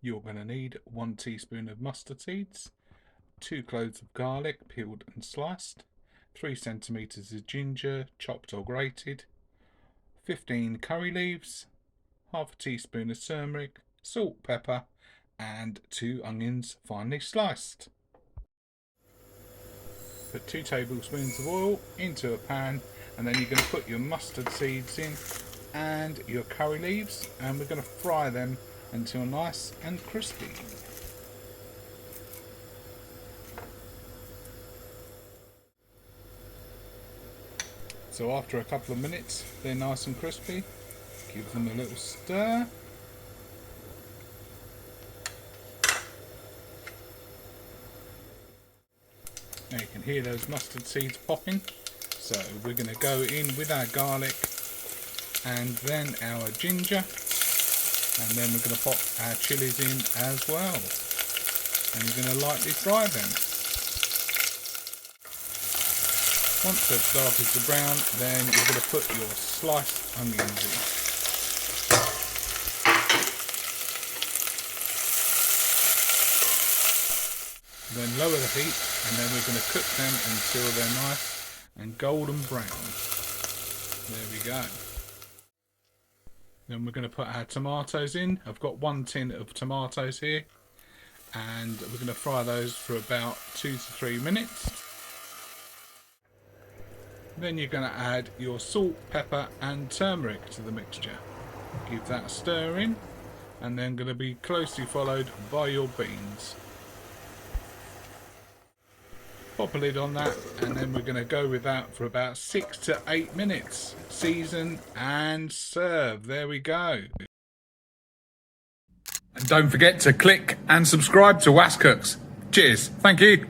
You're going to need 1 teaspoon of mustard seeds, 2 cloves of garlic peeled and sliced, 3 centimetres of ginger chopped or grated, 15 curry leaves, half a teaspoon of turmeric, salt, pepper, and 2 onions finely sliced. Put 2 tablespoons of oil into a pan, and then you're going to put your mustard seeds in and your curry leaves, and we're going to fry them until nice and crispy. So after a couple of minutes they're nice and crispy. Give them a little stir. Now you can hear those mustard seeds popping. So we're going to go in with our garlic and then our ginger, and then we're going to pop our chilies in as well, and you're going to lightly fry them. Once they've started to brown, then you're going to put your sliced onions in. Then lower the heat, and then we're going to cook them until they're nice and golden brown. There we go. Then we're going to put our tomatoes in. I've got 1 tin of tomatoes here, and we're going to fry those for about 2 to 3 minutes. Then you're going to add your salt, pepper and turmeric to the mixture. Give that a stir in, and then going to be closely followed by your beans. Pop a lid on that, and then we're going to go with that for about 6 to 8 minutes. Season and serve. There we go. And don't forget to click and subscribe to Was Cooks. Cheers. Thank you.